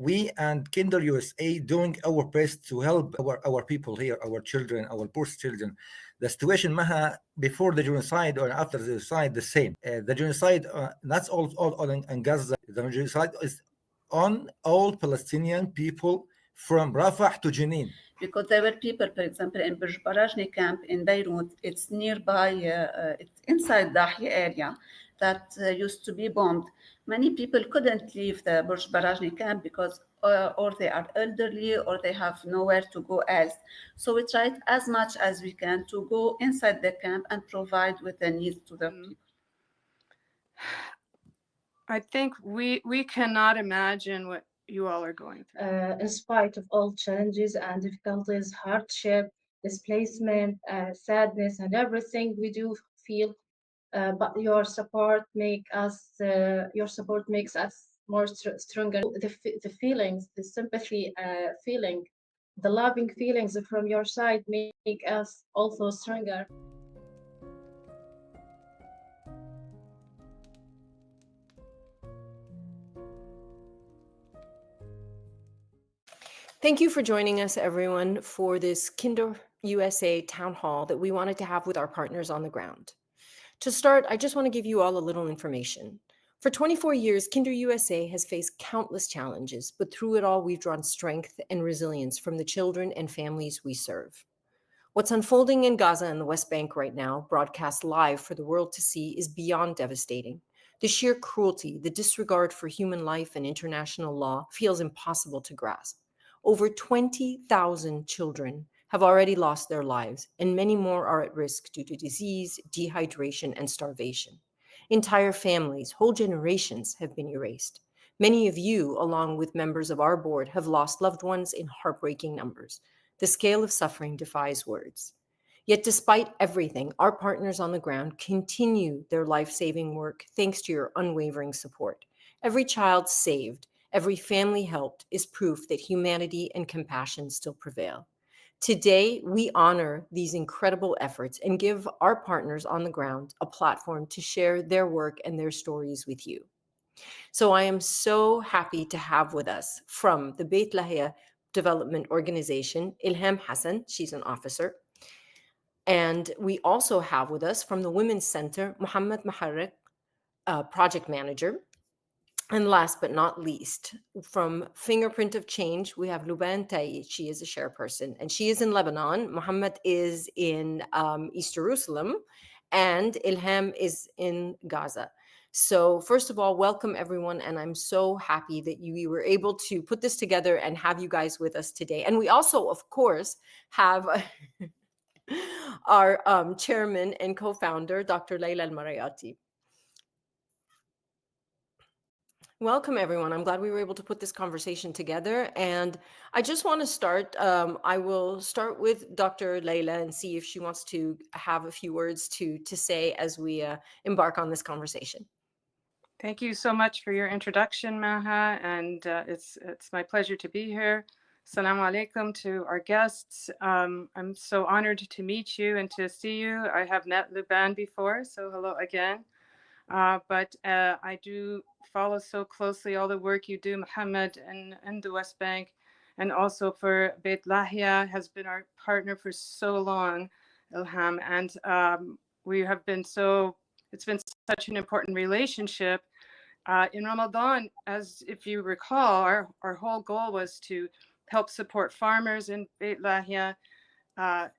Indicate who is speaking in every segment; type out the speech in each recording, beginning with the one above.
Speaker 1: we and KinderUSA doing our best to help our people here, our children, our poor children. The situation, Maha, before the genocide or after the genocide, the same. The genocide, that's all in Gaza. The genocide is on all Palestinian people from Rafah to Jenin.
Speaker 2: Because there were people, for example, in Burj Barajni camp in Beirut, it's nearby, it's inside Dahya area that used to be bombed. Many people couldn't leave the Burj Barajni camp because or they are elderly or they have nowhere to go else. So we tried as much as we can to go inside the camp and provide with the needs to the people.
Speaker 3: I think we cannot imagine what you all are going through.
Speaker 4: In spite of all challenges and difficulties, hardship, displacement, sadness, and everything we do feel, but your support makes us more stronger. The feelings, the sympathy feeling, the loving feelings from your side make us also stronger.
Speaker 5: Thank you for joining us, everyone, for this KinderUSA town hall that we wanted to have with our partners on the ground. To start, I just want to give you all a little information. For 24 years, KinderUSA has faced countless challenges, but through it all, we've drawn strength and resilience from the children and families we serve. What's unfolding in Gaza and the West Bank right now, broadcast live for the world to see, is beyond devastating. The sheer cruelty, the disregard for human life and international law feels impossible to grasp. Over 20,000 children have already lost their lives, and many more are at risk due to disease, dehydration, and starvation. Entire families, whole generations have been erased. Many of you, along with members of our board, have lost loved ones in heartbreaking numbers. The scale of suffering defies words. Yet despite everything, our partners on the ground continue their life-saving work thanks to your unwavering support. Every child saved, every family helped is proof that humanity and compassion still prevail. Today, we honor these incredible efforts and give our partners on the ground a platform to share their work and their stories with you. So I am so happy to have with us from the Beit Lahia Development Organization, Ilham Hassan, she's an officer. And we also have with us from the Women's Center, Mohammed Maharek, project manager. And last but not least, from Fingerprint of Change, we have Luban Tayi. She is a chairperson, and she is in Lebanon. Mohammed is in East Jerusalem, and Ilham is in Gaza. So first of all, welcome everyone, and I'm so happy that we were able to put this together and have you guys with us today. And we also, of course, have our chairman and co-founder, Dr. Layla Al-Marayati. Welcome, everyone. I'm glad we were able to put this conversation together. And I just want to start. I will start with Dr. Layla and see if she wants to have a few words to say as we embark on this conversation.
Speaker 3: Thank you so much for your introduction, Maha, and it's my pleasure to be here. Assalamu alaikum to our guests. I'm so honored to meet you and to see you. I have met Luban before, so hello again. But I do follow so closely all the work you do, Mohammed, and the West Bank, and also for Beit Lahia has been our partner for so long, Ilham, and we have been it's been such an important relationship. In Ramadan, as if you recall, our whole goal was to help support farmers in Beit Lahia,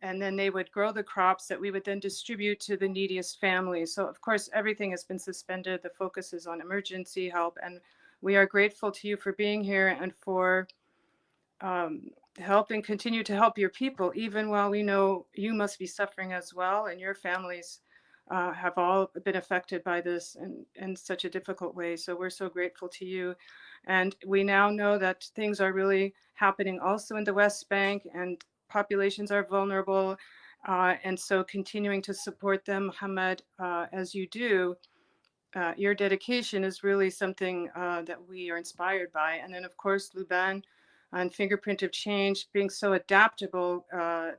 Speaker 3: and then they would grow the crops that we would then distribute to the neediest families. So of course, everything has been suspended. The focus is on emergency help. And we are grateful to you for being here and for helping continue to help your people, even while we know you must be suffering as well. And your families have all been affected by this in such a difficult way. So we're so grateful to you. And we now know that things are really happening also in the West Bank, and populations are vulnerable, and so continuing to support them, Mohammed, as you do, your dedication is really something that we are inspired by. And then, of course, Luban and Fingerprint of Change, being so adaptable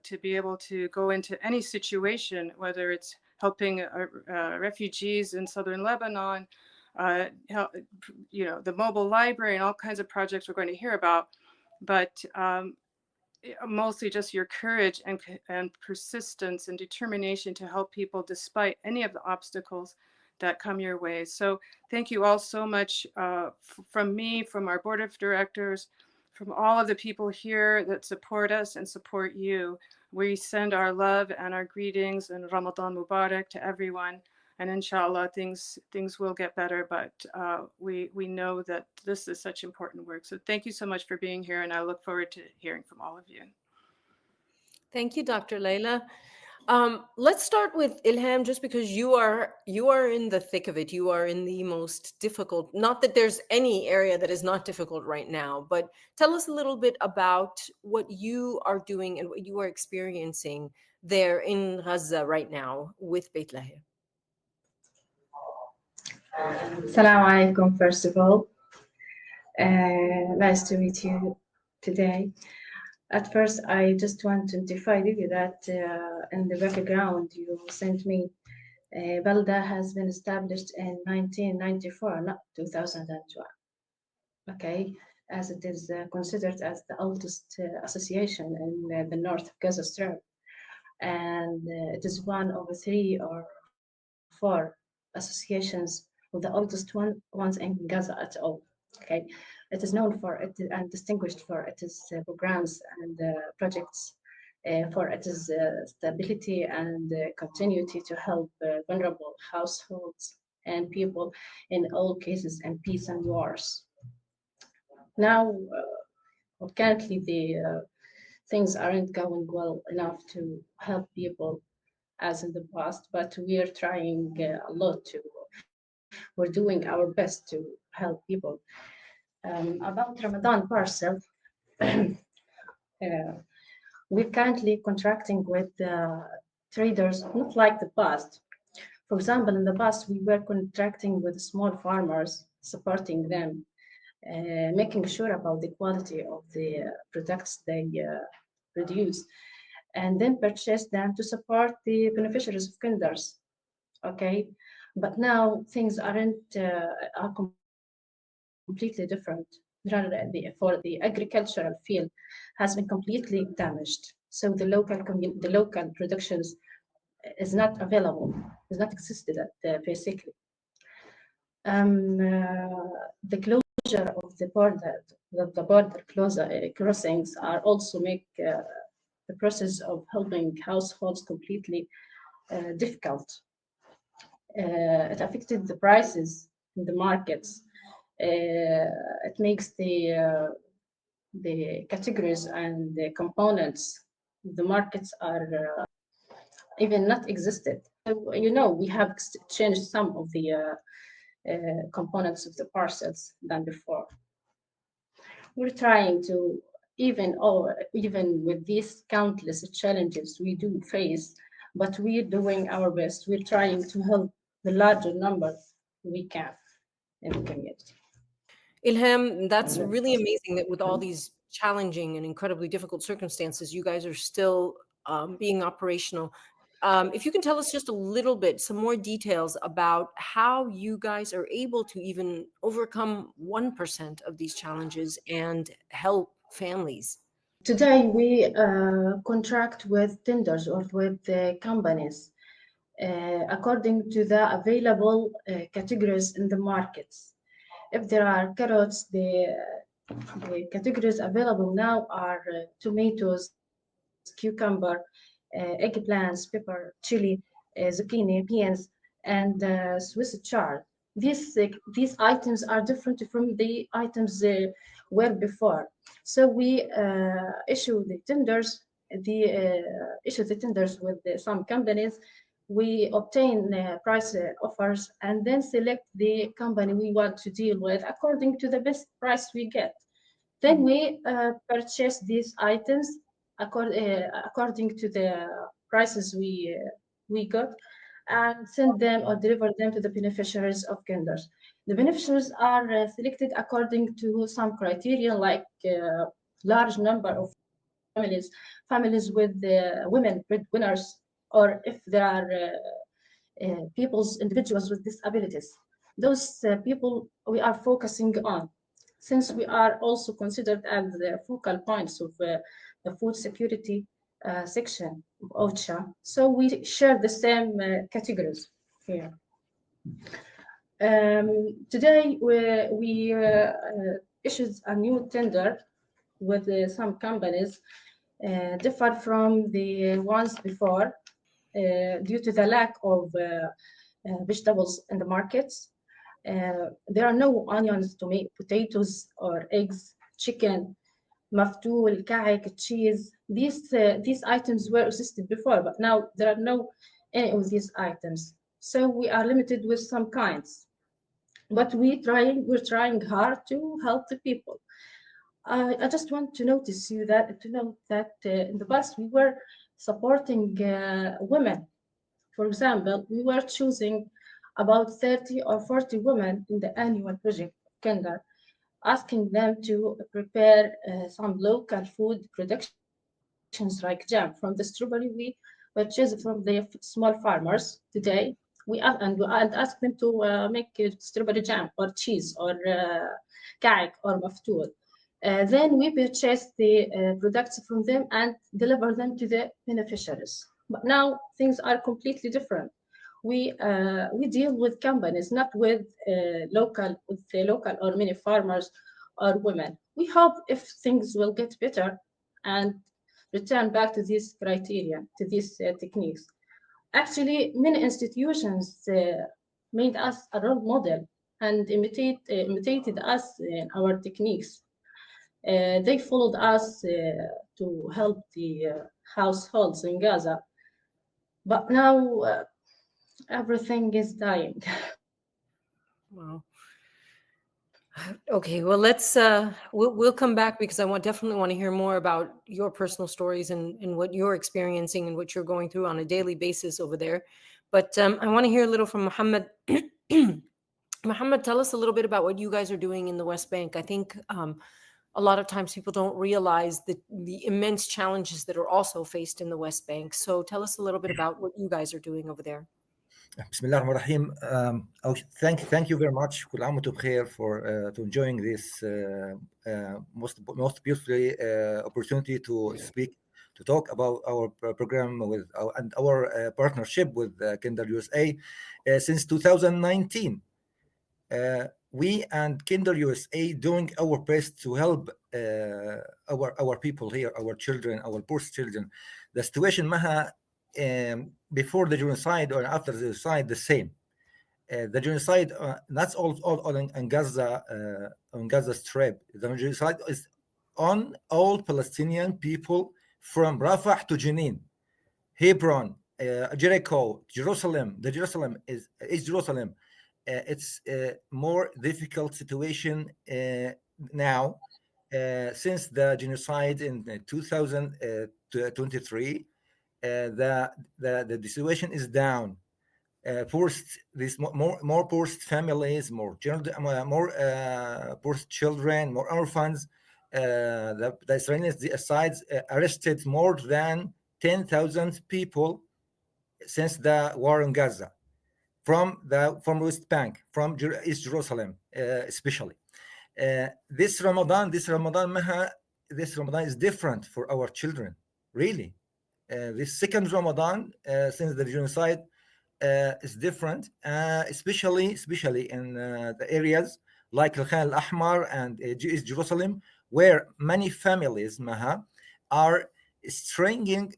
Speaker 3: to be able to go into any situation, whether it's helping refugees in southern Lebanon, the mobile library and all kinds of projects we're going to hear about. But mostly just your courage and persistence and determination to help people despite any of the obstacles that come your way. So thank you all so much from me, from our board of directors, from all of the people here that support us and support you. We send our love and our greetings and Ramadan Mubarak to everyone. And inshallah, things will get better, but we know that this is such important work. So thank you so much for being here, and I look forward to hearing from all of you.
Speaker 5: Thank you, Dr. Layla. Let's start with Ilham, just because you are in the thick of it. You are in the most difficult, not that there's any area that is not difficult right now, but tell us a little bit about what you are doing and what you are experiencing there in Gaza right now with Beit Lahir.
Speaker 4: Assalamu alaikum, first of all. Nice to meet you today. At first, I just want to notify you that in the background you sent me, Balda has been established in 1994, not 2012. Okay, as it is considered as the oldest association in the north of Gaza Strip. And it is one of 3 or 4 associations of the oldest ones in Gaza at all. Okay, it is known for it and distinguished for its programs and projects, for its stability and continuity to help vulnerable households and people in all cases in peace and wars. Now, currently the things aren't going well enough to help people as in the past, but we are trying a lot to. We're doing our best to help people. About Ramadan parcel, we're currently contracting with traders, not like the past. For example, in the past, we were contracting with small farmers, supporting them, making sure about the quality of the products they produce, and then purchase them to support the beneficiaries of kinders. Okay, but now things are completely different. For the agricultural field has been completely damaged. So the local productions is not available, is not existed basically. The closure of the border crossings are also make the process of helping households completely difficult. It affected the prices in the markets. It makes the categories and the components, the markets are even not existed. So, we have changed some of the components of the parcels than before. We're trying to, even with these countless challenges we do face, but we're doing our best. We're trying to help the larger number we can in the community.
Speaker 5: Ilham, that's really amazing that with all these challenging and incredibly difficult circumstances, you guys are still being operational. If you can tell us just a little bit, some more details about how you guys are able to even overcome 1% of these challenges and help families.
Speaker 4: Today, we contract with tenders or with companies according to the available categories in the markets. If there are carrots, the categories available now are tomatoes, cucumber, eggplants, pepper, chili, zucchini, beans, and Swiss chard. These items are different from the items were before. So we issue the tenders with some companies. We obtain price offers and then select the company we want to deal with according to the best price we get. Then we purchase these items according to the prices we got and send them or deliver them to the beneficiaries of kinders. The beneficiaries are selected according to some criteria like large number of families with women breadwinners, or if there are individuals with disabilities. Those people we are focusing on, since we are also considered as the focal points of the food security section of OCHA. So we share the same categories here. Today we issued a new tender with some companies differ from the ones before due to the lack of vegetables in the markets. There are no onions, potatoes, or eggs, chicken, maftool, ka'ik, cheese. These items were existed before, but now there are no any of these items. So we are limited with some kinds. But we're trying hard to help the people. I just want to note that in the past we were supporting women. For example, we were choosing about 30 or 40 women in the annual project of Kinder, asking them to prepare some local food productions like jam from the strawberry we purchased from the small farmers today. We ask them to make strawberry jam or cheese or ka'ik or maftool. Then we purchase the products from them and deliver them to the beneficiaries. But now things are completely different. We deal with companies, not with the local or many farmers or women. We hope if things will get better and return back to these criteria, to these techniques. Actually, many institutions made us a role model and imitated us in our techniques. They followed us to help the households in Gaza. But now everything is dying.
Speaker 5: Wow. Okay, well, let's we'll come back because I definitely want to hear more about your personal stories and what you're experiencing and what you're going through on a daily basis over there. But I want to hear a little from Mohammed. Mohammed, tell us a little bit about what you guys are doing in the West Bank. I think a lot of times people don't realize the immense challenges that are also faced in the West Bank. So tell us a little bit about what you guys are doing over there.
Speaker 1: Bismillah ar-Rahman ar-Rahim. Thank you very much. كل عام وانتم بخير for to enjoying this most beautiful opportunity to speak, to talk about our program with our partnership with KinderUSA since 2019. We and KinderUSA doing our best to help our people here, our children, our poor children. The situation maha before the genocide or after the genocide the same. The genocide that's all in Gaza, on Gaza Strip. The genocide is on all Palestinian people from Rafah to Jenin, Hebron, Jericho, Jerusalem. The Jerusalem is Jerusalem. It's a more difficult situation now since the genocide in 2023. The situation is down. More poorest families, more poorest children, more orphans. The Israelis sides arrested more than 10,000 people since the war in Gaza, from West Bank, from East Jerusalem, especially. This Ramadan is different for our children, really. This second Ramadan since the genocide is different, especially in the areas like Al-Khan Al-Ahmar and East Jerusalem, where many families are strangling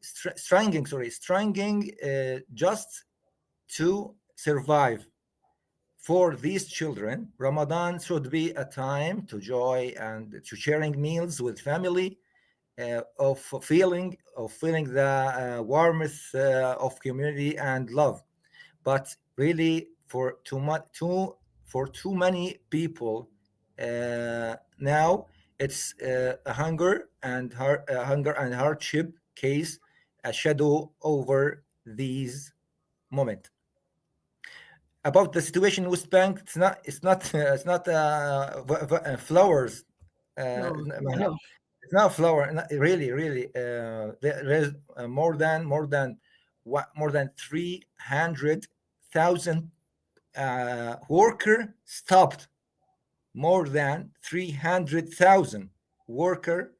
Speaker 1: just to survive. For these children, Ramadan should be a time to joy and to sharing meals with family, of feeling the warmth of community and love. But really, for too many people now, it's a hunger and hardship case, a shadow over these moment. About the situation in West Bank, it's not flowers.
Speaker 5: No.
Speaker 1: It's not flower. Really. There is more than 300,000 worker stopped more than 300,000 worker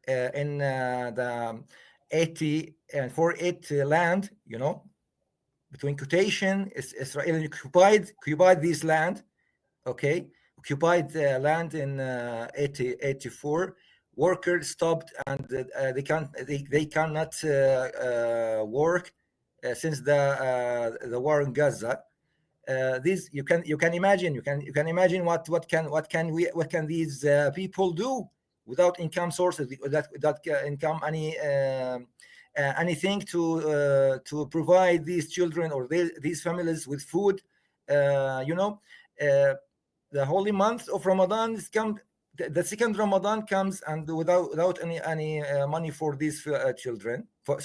Speaker 1: in the 80 and 48 land, between quotation, Israel occupied this land, okay, occupied land in 84. Workers stopped, and they cannot work since the war in Gaza. These you can imagine what can these people do without income sources, without income anything to provide these children or these families with food. The holy month of Ramadan is come. The second Ramadan comes, and without any money for these children, for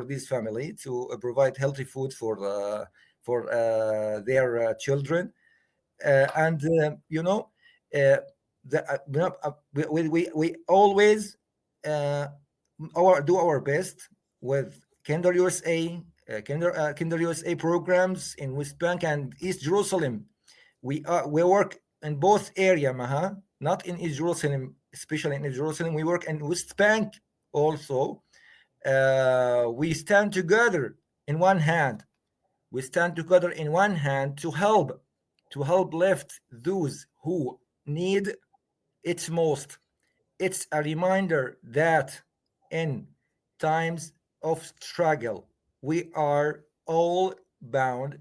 Speaker 1: this family to provide healthy food for their children, and we always do our best with KinderUSA, KinderUSA programs in West Bank and East Jerusalem. We work in both area, Maha, not in East Jerusalem, especially in East Jerusalem. We work in West Bank also. We stand together in one hand. We stand together in one hand to help lift those who need it most. It's a reminder that in times of struggle, we are all bound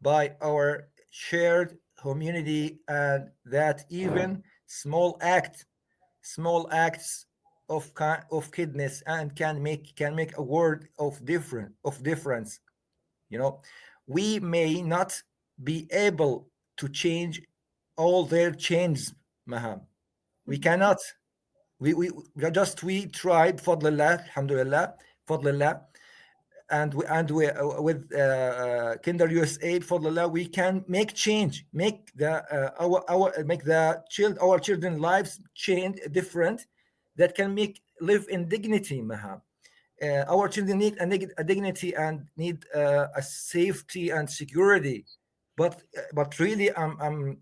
Speaker 1: by our shared humanity, and that even small acts of kindness and can make a world of difference. We may not be able to change all their chains, Maham. We cannot. We tried, Fadlillah, Alhamdulillah, Fadlillah, and with KinderUSA, Fadlillah, we can make change, make our children lives change different, that can live in dignity, Maham. Our children need a dignity and need a safety and security, but really, I'm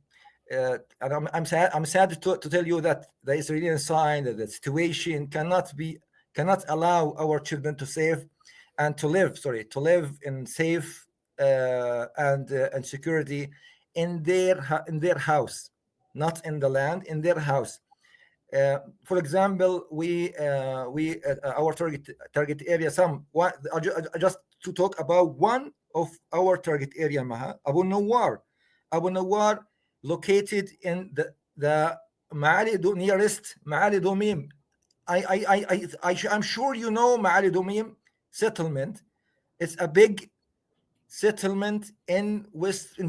Speaker 1: sad to tell you that the Israeli side, the situation cannot allow our children to live in safe and security in their house, not in the land, in their house. For example, our target area. Just to talk about one of our target area, Maha, Abu Nawar, located in the nearest Ma'ali Domim. I'm sure you know Ma'ali Domim settlement. It's a big settlement in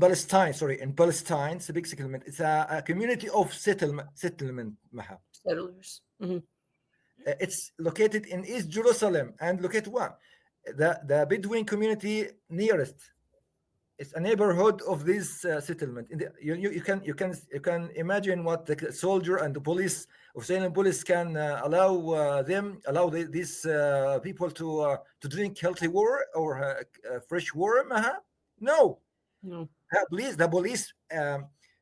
Speaker 1: Palestine. In Palestine, it's a big settlement. It's a community of settlement, Maha.
Speaker 5: Settlers. Mm-hmm.
Speaker 1: It's located in East Jerusalem, and look at the Bedouin community nearest. It's a neighborhood of this settlement. You can imagine what the soldier and the police of Israeli police can allow these people to drink healthy water or fresh water. No. The police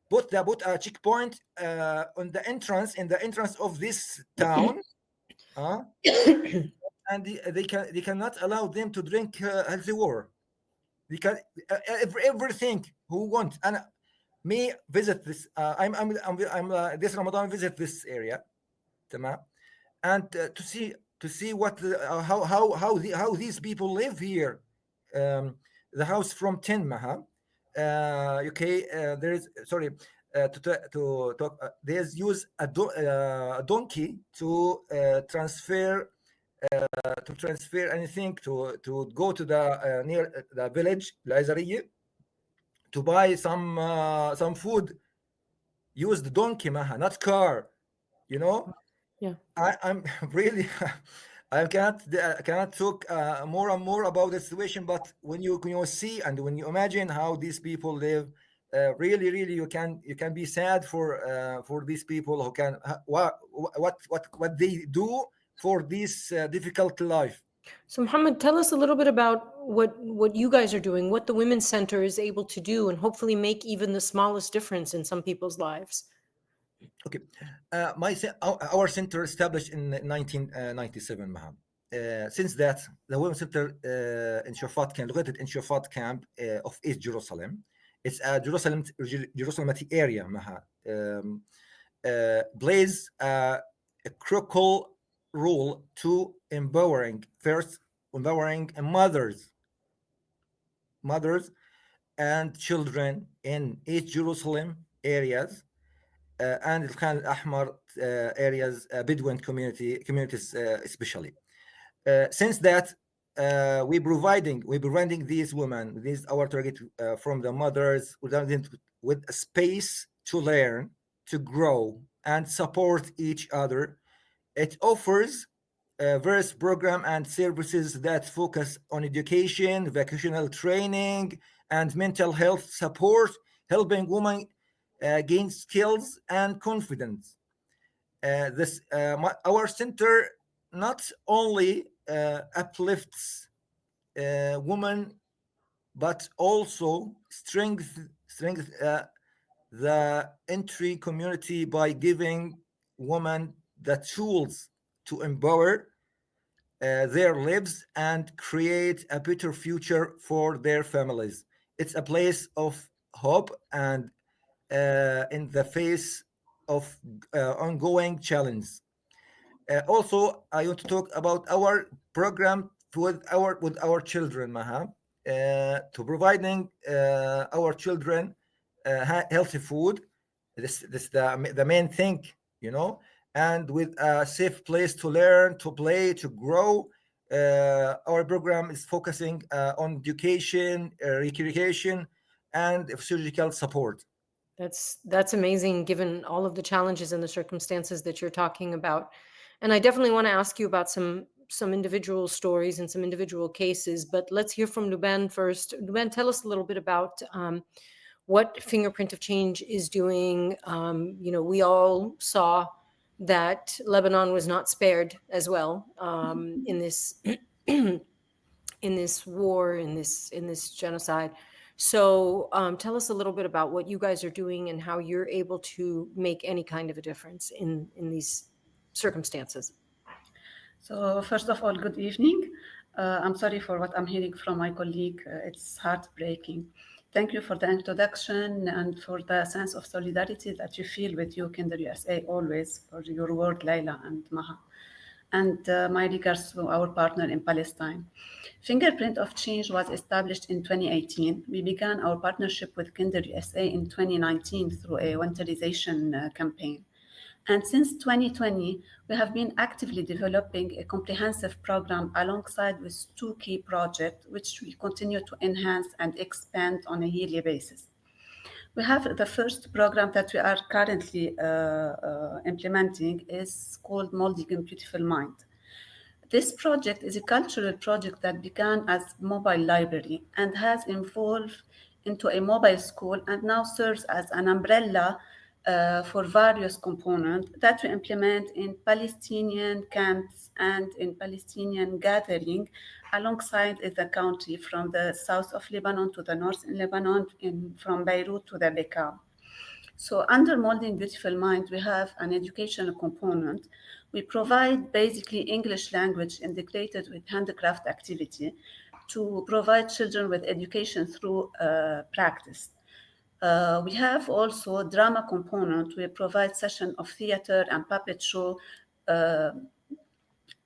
Speaker 1: put a checkpoint in the entrance of this town, and they cannot allow them to drink healthy water. Because everything who want, and me visit this. I'm this Ramadan visit this area, تمام, and to see what how these people live here. The house from 10 Maha. Okay, there is to talk. There's use a donkey to transfer anything, to go to the near the village Lazariye to buy some food. Use the donkey, Maha, not car.
Speaker 5: Yeah.
Speaker 1: I'm really I cannot talk more and more about the situation, but when you see and when you imagine how these people live, really you can be sad for these people who can what they do for this difficult life.
Speaker 5: So Mohammed, tell us a little bit about what you guys are doing, what the Women's Center is able to do, and hopefully make even the smallest difference in some people's lives.
Speaker 1: Okay, our center established in 1997, Maham. Since that, the Women's Center in Shafat camp, located in Shafat camp of East Jerusalem. It's a Jerusalem area, Maha. Plays a critical role to empowering mothers and children in East Jerusalem areas and the Khan al-Ahmar areas, Bedouin communities especially. Since that, we're providing these women, these our target from the mothers with a space to learn, to grow, and support each other. It offers various programs and services that focus on education, vocational training, and mental health support, helping women gain skills and confidence. Our center not only uplifts women, but also strength the entry community by giving women the tools to empower their lives and create a better future for their families. It's a place of hope and in the face of ongoing challenge. Also, I want to talk about our program with our children, Maha, to providing our children healthy food. This the main thing, and with a safe place to learn, to play, to grow. Our program is focusing on education, recreation, and physical support.
Speaker 5: That's amazing, given all of the challenges and the circumstances that you're talking about. And I definitely want to ask you about some individual stories and some individual cases, but let's hear from Luban first. Luban, tell us a little bit about what Fingerprint of Change is doing. We all saw that Lebanon was not spared as well in this in this war, in this genocide. So tell us a little bit about what you guys are doing and how you're able to make any kind of a difference in these circumstances.
Speaker 2: So first of all, good evening. I'm sorry for what I'm hearing from my colleague. It's heartbreaking. Thank you for the introduction and for the sense of solidarity that you feel with you, KinderUSA, always, for your work, Laila and Maha. And my regards to our partner in Palestine. Fingerprint of Change was established in 2018. We began our partnership with KinderUSA in 2019 through a winterization campaign. And since 2020, we have been actively developing a comprehensive program alongside with two key projects, which we continue to enhance and expand on a yearly basis. We have the first program that we are currently implementing is called Molding a Beautiful Mind. This project is a cultural project that began as mobile library and has evolved into a mobile school and now serves as an umbrella for various components that we implement in Palestinian camps and in Palestinian gathering alongside the country from the south of Lebanon to the north in Lebanon, from Beirut to the Bekaa. So under Molding Beautiful Mind, we have an educational component. We provide basically English language integrated with handicraft activity to provide children with education through practice. We have also a drama component. We provide session of theater and puppet show.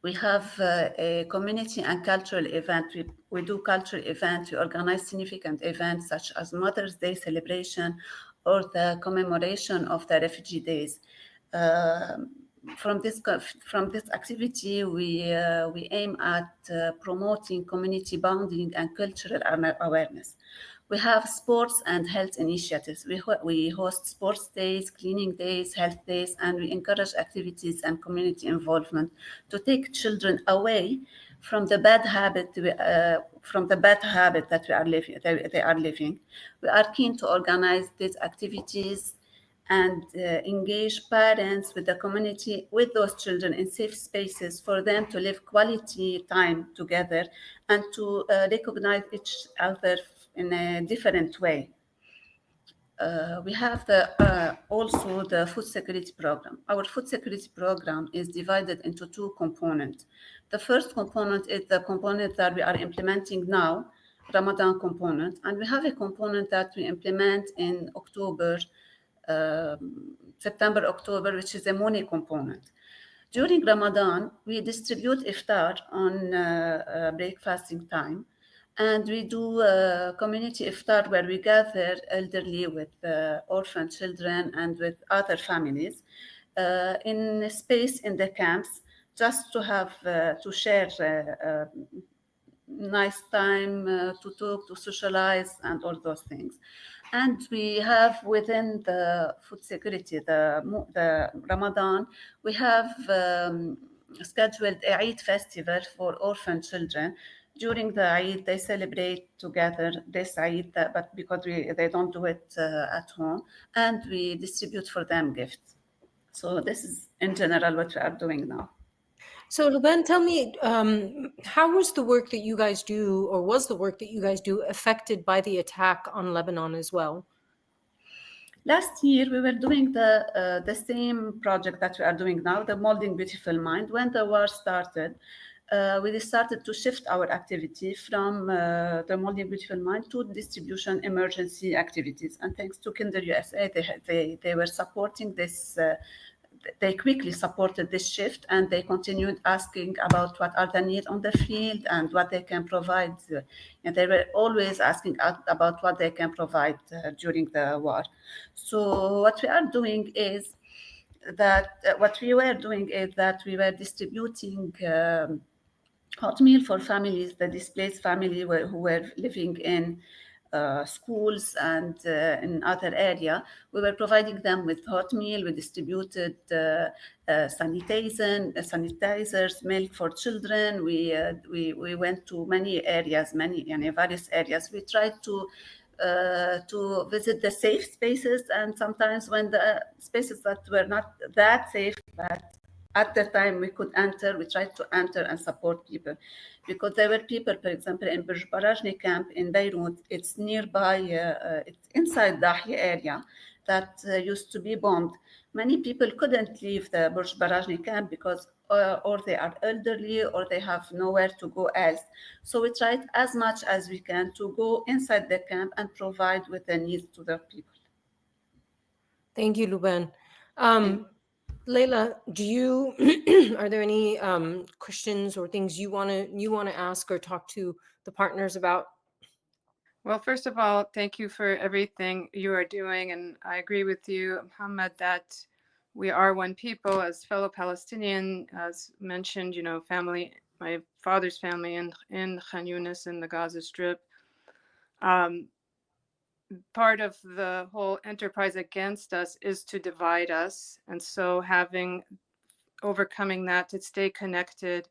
Speaker 2: We have a community and cultural event. We do cultural events. We organize significant events such as Mother's Day celebration or the commemoration of the Refugee Days. From this activity, we aim at promoting community bonding and cultural awareness. We have sports and health initiatives. We host sports days, cleaning days, health days, and we encourage activities and community involvement to take children away from the bad habit that they are living. We are keen to organize these activities and engage parents with the community, with those children in safe spaces for them to live quality time together and to recognize each other in a different way. We have also the food security program. Our food security program is divided into two components. The first component is the component that we are implementing now, Ramadan component, and we have a component that we implement in October, September, October, which is a money component. During Ramadan, we distribute iftar on breakfasting time, and we do community iftar where we gather elderly with orphan children and with other families in a space in the camps, just to have to share nice time to talk, to socialize, and all those things. And we have within the food security, the Ramadan, we have scheduled a Eid festival for orphan children. During the Eid, they celebrate together this Eid, but because they don't do it at home, and we distribute for them gifts. So this is in general what we are doing now.
Speaker 5: So, Luban, tell me, how was the work that you guys do, or was the work that you guys do, affected by the attack on Lebanon as well?
Speaker 2: Last year, we were doing the same project that we are doing now, the Molding Beautiful Mind. When the war started, we started to shift our activity from the Molding Beautiful Mind to distribution emergency activities. And thanks to KinderUSA, they were supporting this. They quickly supported this shift, and they continued asking about what are the needs on the field and what they can provide. And they were always asking about what they can provide during the war. So what we are doing is that we were distributing hot meal for families, the displaced family who were living in schools and in other area. We were providing them with hot meal. We distributed sanitizers, milk for children. We went to many areas, various areas. We tried to visit the safe spaces, and sometimes when the spaces that were not that safe, but at the time we could enter, we tried to enter and support people, because there were people, for example, in Barajni camp in Beirut. It's nearby, it's inside Dahya area that used to be bombed. Many people couldn't leave the Barajni camp because or they are elderly or they have nowhere to go else. So we tried as much as we can to go inside the camp and provide with the needs to the people.
Speaker 5: Thank you, Luban. Leila, do you are there any questions or things you want to ask or talk to the partners about?
Speaker 3: Well, first of all, thank you for everything you are doing, and I agree with you, Muhammad, that we are one people as fellow Palestinian. As mentioned, family, my father's family in Khan Yunis in the Gaza Strip. Part of the whole enterprise against us is to divide us, and so overcoming that, to stay connected.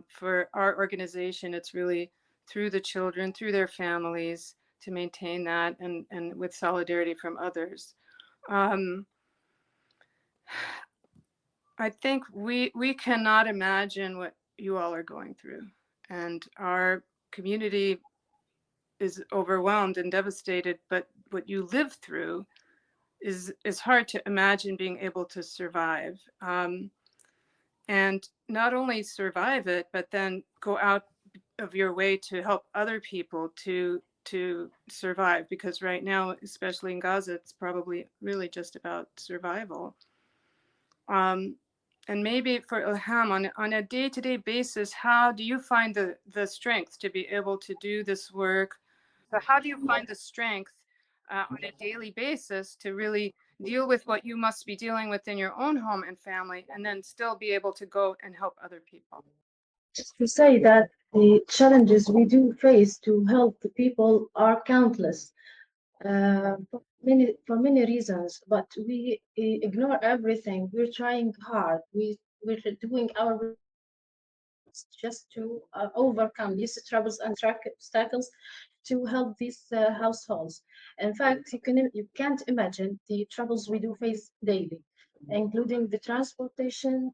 Speaker 3: For our organization, it's really through the children, through their families, to maintain that, and with solidarity from others. I think we cannot imagine what you all are going through, and our community is overwhelmed and devastated, but what you live through is hard to imagine being able to survive. And not only survive it, but then go out of your way to help other people to survive, because right now, especially in Gaza, it's probably really just about survival. And maybe for Ilham, on a day-to-day basis, how do you find the strength to be able to do this work? So how do you find the strength on a daily basis to really deal with what you must be dealing with in your own home and family, and then still be able to go and help other people?
Speaker 4: Just to say that the challenges we do face to help the people are countless, for many reasons, but we ignore everything. We're trying hard. We're doing our just to overcome these troubles and obstacles, to help these households. In fact, you can't imagine the troubles we do face daily, including the transportation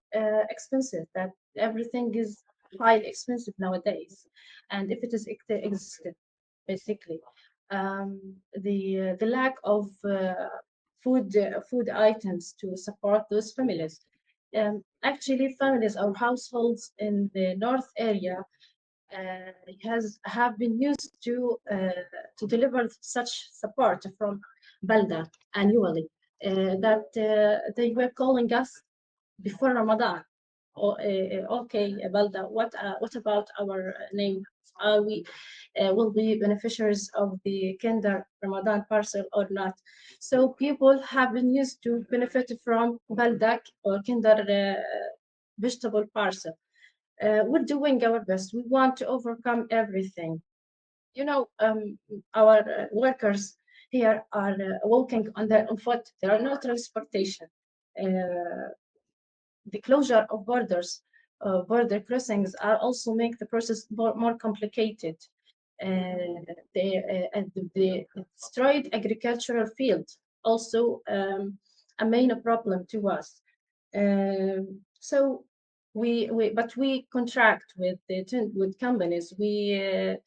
Speaker 4: expenses, that everything is highly expensive nowadays. And if it is existed, basically, the lack of food items to support those families. Actually, families or households in the north area have been used to deliver such support from Balda annually. That they were calling us before Ramadan. Okay, Balda, what about our name? Are we will be beneficiaries of the Kinder Ramadan parcel or not? So people have been used to benefit from Baldak or Kinder vegetable parcel. We're doing our best. We want to overcome everything. You know, our workers here are walking on their own foot. There are no transportation. The closure of border crossings are also make the process more complicated. The destroyed agricultural field also a main problem to us. So we contract with companies. We're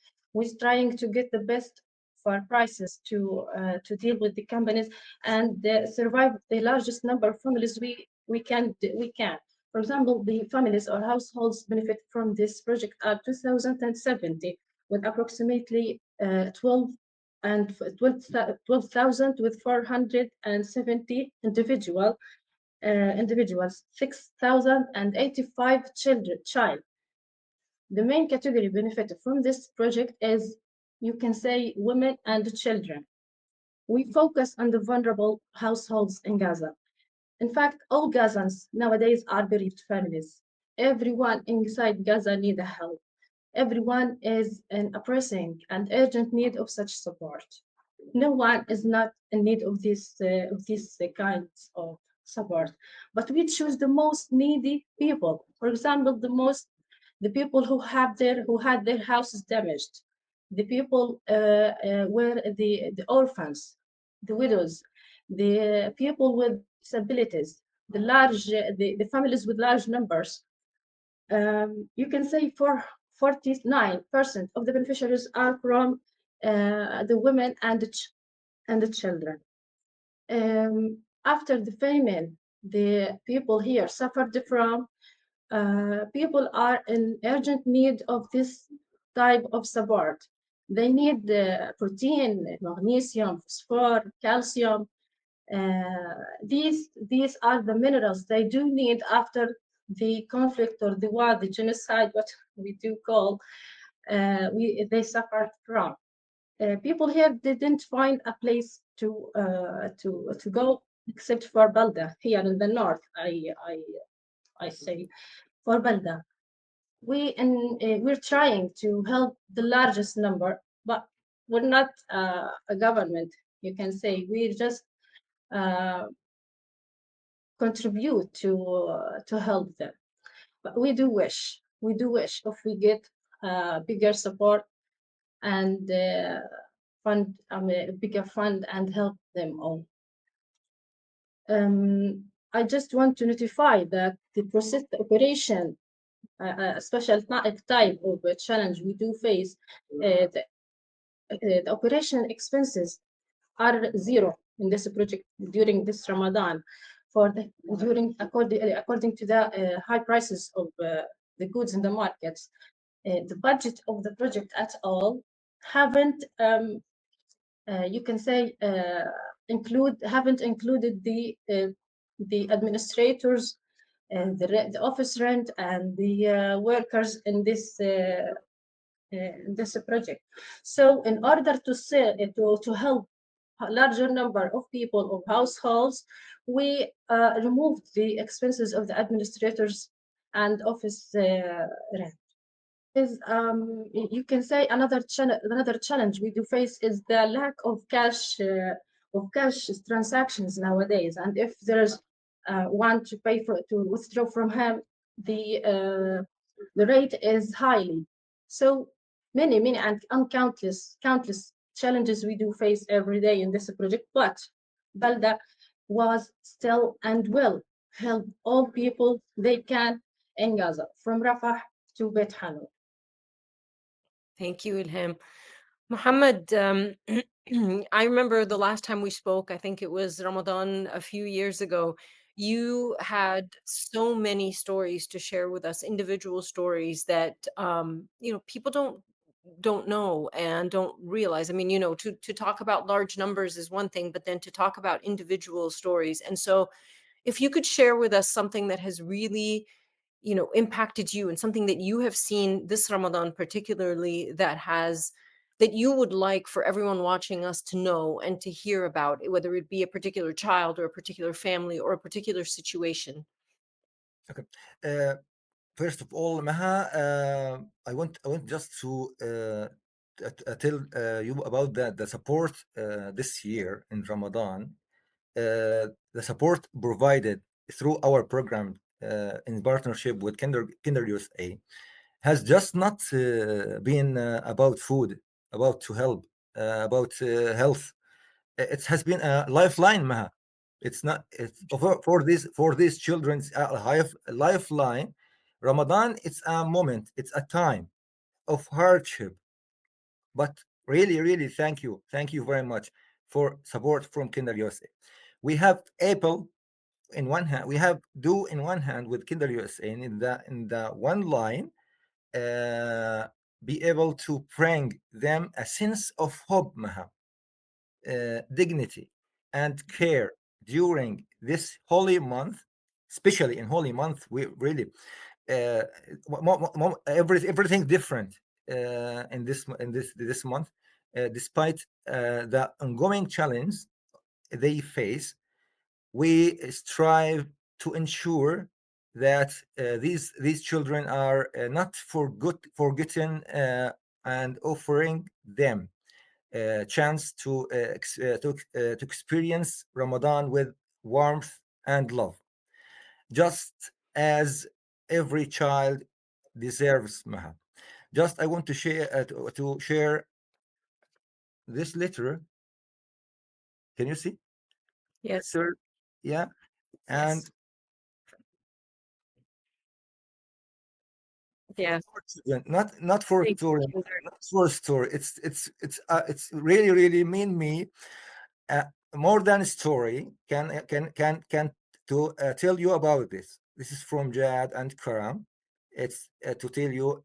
Speaker 4: trying to get the best for prices to deal with the companies and survive the largest number of families we can. For example, the families or households benefit from this project are 2,070, with approximately 12,000 with 470 individuals, 6,085 children. The main category benefited from this project is, you can say, women and children. We focus on the vulnerable households in Gaza. In fact, all Gazans nowadays are bereaved families. Everyone inside Gaza needs help. Everyone is in a pressing and urgent need of such support. No one is not in need of these kinds of support, but we choose the most needy people. For example, the people who had their houses damaged, the people were the orphans, the widows, the people with disabilities, the families with large numbers. You can say 49% of the beneficiaries are from the women and the children. After the famine, the people here suffered from. People are in urgent need of this type of support. They need protein, magnesium, phosphor, calcium. These are the minerals they do need after the conflict or the war, the genocide, what we do call, they suffered from. People here didn't find a place to go except for Balda here in the north. I say for Balda. We're trying to help the largest number, but we're not a government. You can say we just contribute to help them. But we do wish if we get bigger support and fund, a bigger fund and help them all. I just want to notify that the process, the operation, a special type of challenge we do face, the operation expenses are zero in this project during this Ramadan, according to the high prices of the goods in the markets. The budget of the project at all haven't, you can say, haven't included the administrators and the office rent and the workers in this project. So in order to help a larger number of people, of households, we removed the expenses of the administrators and office rent. You can say another challenge we do face is the lack of cash transactions nowadays. And if there's one to withdraw from him, the rate is highly. So many and countless challenges we do face every day in this project, but Balda was still and will help all people they can in Gaza, from Rafah to Beit Hanun.
Speaker 5: Thank you, Ilham. Muhammad, I remember the last time we spoke, I think it was Ramadan a few years ago. You had so many stories to share with us, individual stories that people don't know and don't realize. I mean, to talk about large numbers is one thing, but then to talk about individual stories. And so if you could share with us something that has really impacted you and something that you have seen this Ramadan particularly that you would like for everyone watching us to know and to hear about, whether it be a particular child or a particular family or a particular situation.
Speaker 1: Okay. Uh, First of all, Maha, I want just to tell you about the support this year in Ramadan. The support provided through our program in partnership with KinderUSA has just not been about food, about to help, about health. It has been a lifeline, Maha. It's not it's for these children's lifeline. Ramadan, it's a moment, it's a time of hardship, but really, really, thank you very much for support from KinderUSA. We have Apple in one hand, we have do in one hand with KinderUSA, and in the one line, uh, be able to bring them a sense of hope, Maha, dignity, and care during this holy month, especially in holy month. We really uh, everything different in this month, despite the ongoing challenge they face. We strive to ensure that these children are not forgotten, and offering them a chance to experience Ramadan with warmth and love, just as every child deserves, Maha. Just I want to share this letter. Can you see,
Speaker 5: Yes.
Speaker 1: sir? Yeah, and
Speaker 5: Yes. Yes.
Speaker 1: for children, not for
Speaker 5: Thank you,
Speaker 1: story,
Speaker 5: Kinder.
Speaker 1: not for story. It's really really mean me, uh, more than a story. Can to tell you about this. This is from Jad and Karam. It's to tell you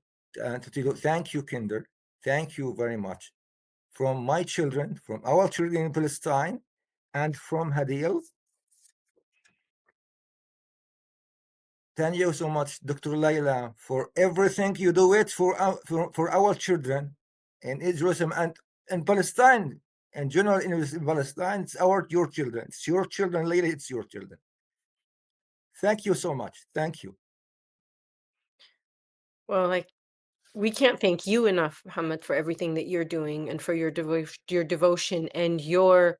Speaker 1: thank you, Kinder. Thank you very much from my children, from our children in Palestine, and from Hadil. Thank you so much, Dr. Layla, for everything you do it for our children in Jerusalem and in Palestine. In general, in Palestine, it's your children. It's your children, Layla. It's your children. Thank you so much. Thank you.
Speaker 5: Well, we can't thank you enough, Muhammad, for everything that you're doing and for your devotion and your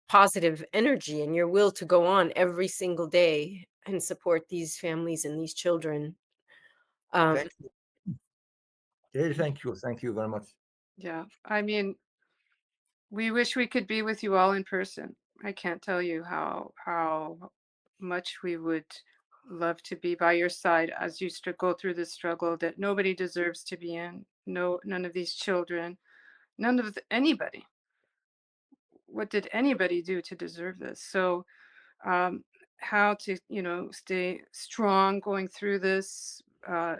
Speaker 5: positive energy and your will to go on every single day and support these families and these children.
Speaker 1: Thank you. Really, thank you. Thank you very much.
Speaker 3: Yeah, I mean, we wish we could be with you all in person. I can't tell you how much we would love to be by your side as you go through this struggle that nobody deserves to be in. No, none of these children, none of anybody. What did anybody do to deserve this? So um, how to stay strong going through this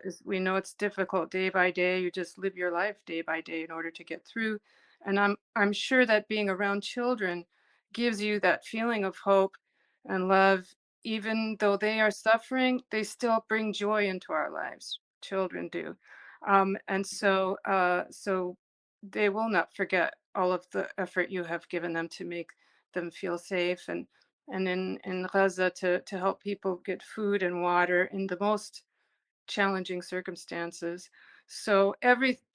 Speaker 3: is, we know it's difficult day by day. You just live your life day by day in order to get through, and I'm sure that being around children gives you that feeling of hope and love. Even though they are suffering, they still bring joy into our lives. Children do. And so they will not forget all of the effort you have given them to make them feel safe, and in Gaza to help people get food and water in the most challenging circumstances. So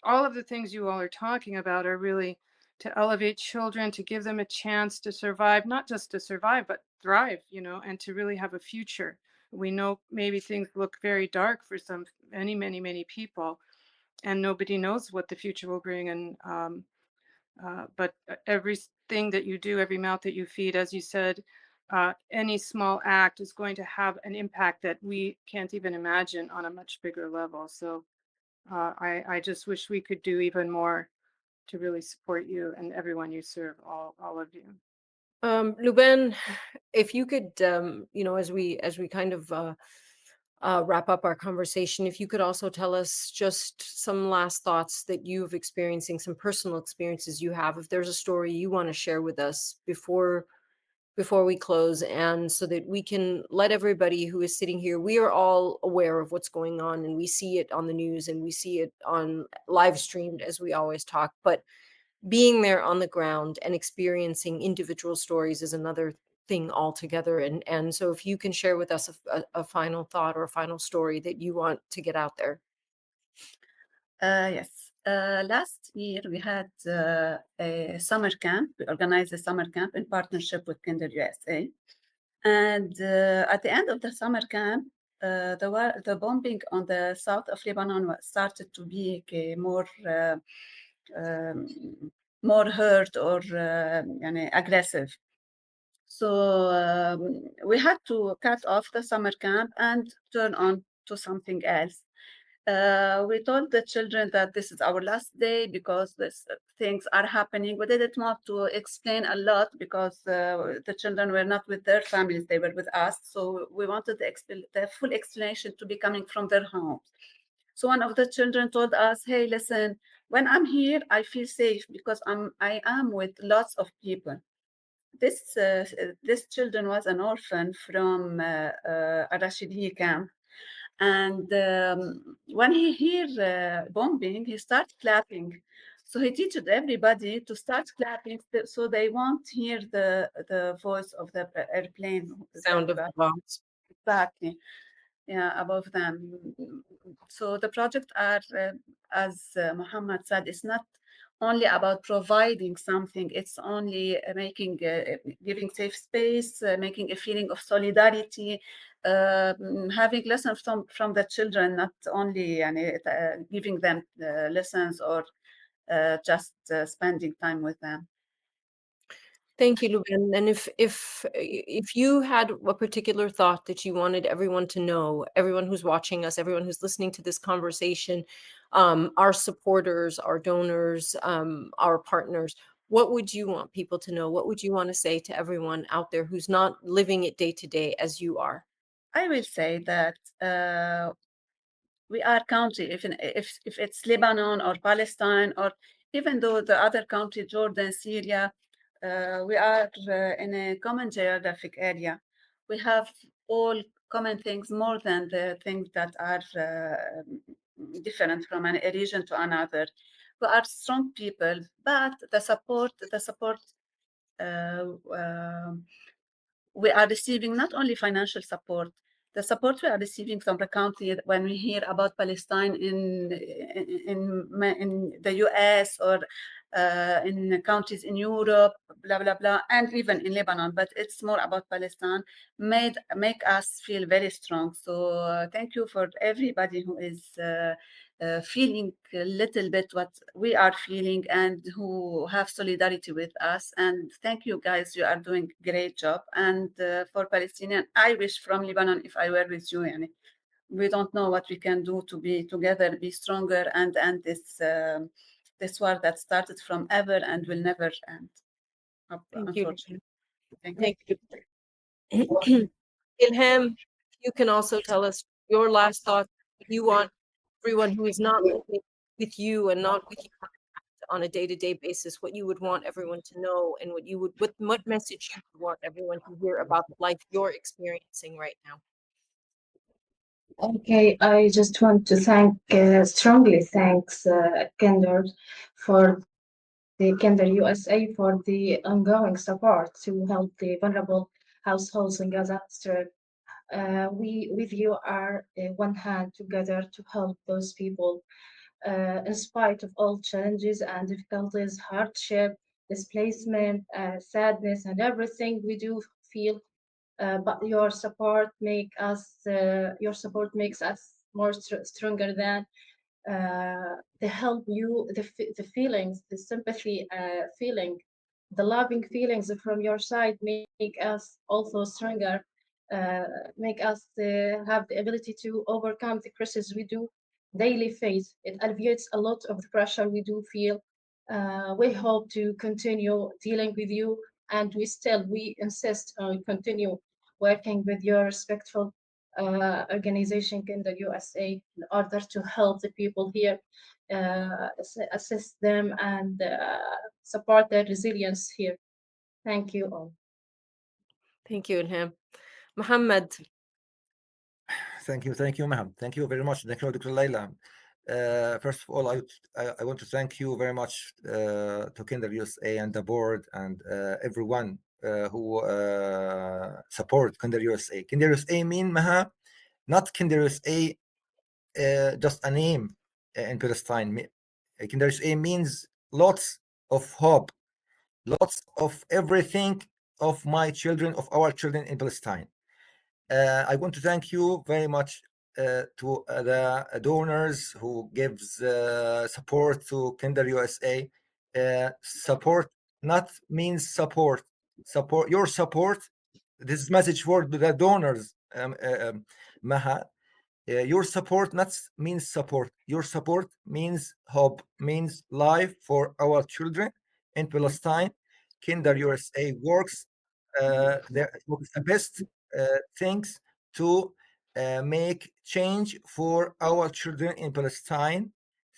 Speaker 3: all of the things you all are talking about are really to elevate children, to give them a chance to survive, not just to survive, but thrive, and to really have a future. We know maybe things look very dark for many, many, many people, and nobody knows what the future will bring. And but everything that you do, every mouth that you feed, as you said, any small act is going to have an impact that we can't even imagine on a much bigger level. So I just wish we could do even more to really support you and everyone you serve, all of you.
Speaker 5: Luben, if you could, as we kind of wrap up our conversation, if you could also tell us just some last thoughts that you've experiencing, some personal experiences you have, if there's a story you want to share with us before we close, and so that we can let everybody who is sitting here, we are all aware of what's going on and we see it on the news and we see it on live streamed, as we always talk, but being there on the ground and experiencing individual stories is another thing altogether. And so if you can share with us a final thought or a final story that you want to get out there.
Speaker 2: Yes. Last year we had a summer camp. We organized a summer camp in partnership with KinderUSA. And at the end of the summer camp, the bombing on the south of Lebanon started to be more hurt or aggressive. So we had to cut off the summer camp and turn on to something else. We told the children that this is our last day because things are happening. We didn't want to explain a lot because the children were not with their families, they were with us. So we wanted the full explanation to be coming from their homes. So one of the children told us, hey, listen, when I'm here, I feel safe because I am with lots of people. This children was an orphan from a Refugee camp. And when he hear bombing, he starts clapping. So he teaches everybody to start clapping so they won't hear the voice of the airplane.
Speaker 5: Sound of the bombs.
Speaker 2: Exactly. Yeah, above them. So the project are, as Muhammad said, it's not only about providing something, it's only giving safe space, making a feeling of solidarity, having lessons from the children, not only giving them lessons or just spending time with them.
Speaker 5: Thank you, Luben. And if you had a particular thought that you wanted everyone to know, everyone who's watching us, everyone who's listening to this conversation, our supporters, our donors, our partners, what would you want people to know? What would you want to say to everyone out there who's not living it day to day as you are?
Speaker 2: I will say that we are country, if it's Lebanon or Palestine, or even though the other country, Jordan, Syria, we are in a common geographic area. We have all common things more than the things that are different from a region to another. We are strong people, but the support we are receiving not only financial support, the support we are receiving from the country when we hear about Palestine in the US or in countries in Europe, blah, blah, blah, and even in Lebanon, but it's more about Palestine, make us feel very strong. So thank you for everybody who is feeling a little bit what we are feeling and who have solidarity with us. And thank you guys, you are doing a great job. And for Palestinian, I wish from Lebanon, if I were with you, we don't know what we can do to be together, be stronger, and end this war that started from ever and will never end.
Speaker 5: Thank you.
Speaker 2: Unfortunately.
Speaker 5: Thank you. Ilham, you can also tell us your last thought. You want everyone who is not living with you and not with you on a day-to-day basis, what you would want everyone to know, and what message you would want everyone to hear about the life you're experiencing right now.
Speaker 4: Okay, I just want to strongly thanks Kinder for the KinderUSA for the ongoing support to help the vulnerable households in Gaza Strip. We with you are one hand together to help those people in spite of all challenges and difficulties, hardship, displacement, sadness, and everything we do feel. But your support makes us more stronger than to help you, the feelings, the sympathy feeling, the loving feelings from your side make us also stronger, make us have the ability to overcome the crisis we do daily face. It alleviates a lot of the pressure we do feel. We hope to continue dealing with you, and we insist on continue working with your respectful organization in the USA in order to help the people here, assist them, and support their resilience here. Thank you all.
Speaker 5: Thank you, Ilham. Muhammad,
Speaker 1: Thank you, Maham. Thank you very much. Thank you, Dr. Layla. First of all, I want to thank you very much to KinderUSA and the board and everyone who support KinderUSA. KinderUSA mean, Maha, not KinderUSA just a name in Palestine. KinderUSA means lots of hope, lots of everything of my children, of our children in Palestine. I want to thank you very much to the donors who gives support to KinderUSA. Support not means support. Support your support. This message for the donors, Maha. Your support not means support. Your support means hope, means life for our children in Palestine. KinderUSA works the best things to make change for our children in Palestine.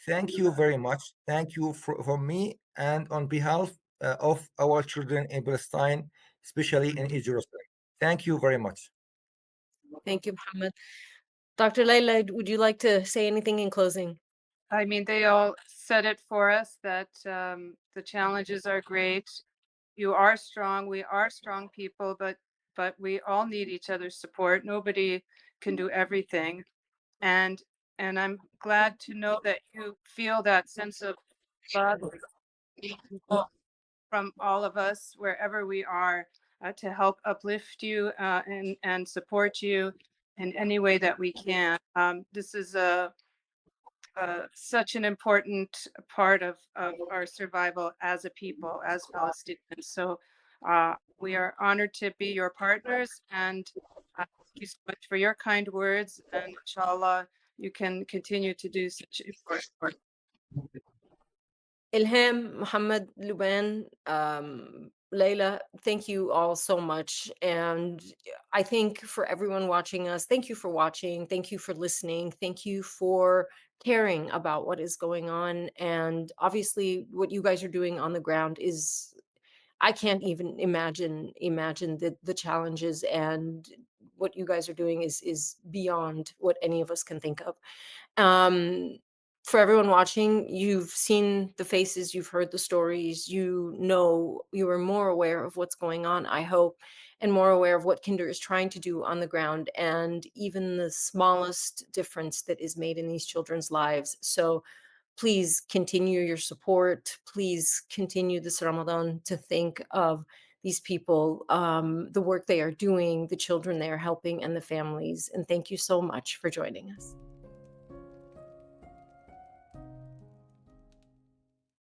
Speaker 1: Thank you very much. Thank you for me and on behalf of our children in Palestine, especially in Jerusalem. Thank you very much.
Speaker 5: thank you, Muhammad. Dr. Layla, would you like to say anything in closing?
Speaker 3: I mean, they all said it for us that the challenges are great. You are strong. We are strong people, but we all need each other's support. Nobody can do everything, and I'm glad to know that you feel that sense of love from all of us wherever we are to help uplift you and support you in any way that we can. This is such an important part of our survival as a people, as Palestinians. So we are honored to be your partners, and thank you so much for your kind words. And inshallah, you can continue to do such important work.
Speaker 5: Ilham, Muhammad, Luban, Layla, thank you all so much. And I think for everyone watching us, thank you for watching. Thank you for listening. Thank you for caring about what is going on. And obviously, what you guys are doing on the ground is, I can't even imagine the challenges, and what you guys are doing is beyond what any of us can think of. For everyone watching, you've seen the faces, you've heard the stories, you know, you are more aware of what's going on, I hope, and more aware of what Kinder is trying to do on the ground, and even the smallest difference that is made in these children's lives. So please continue your support. Please continue this Ramadan to think of these people, the work they are doing, the children they are helping, and the families. And thank you so much for joining us.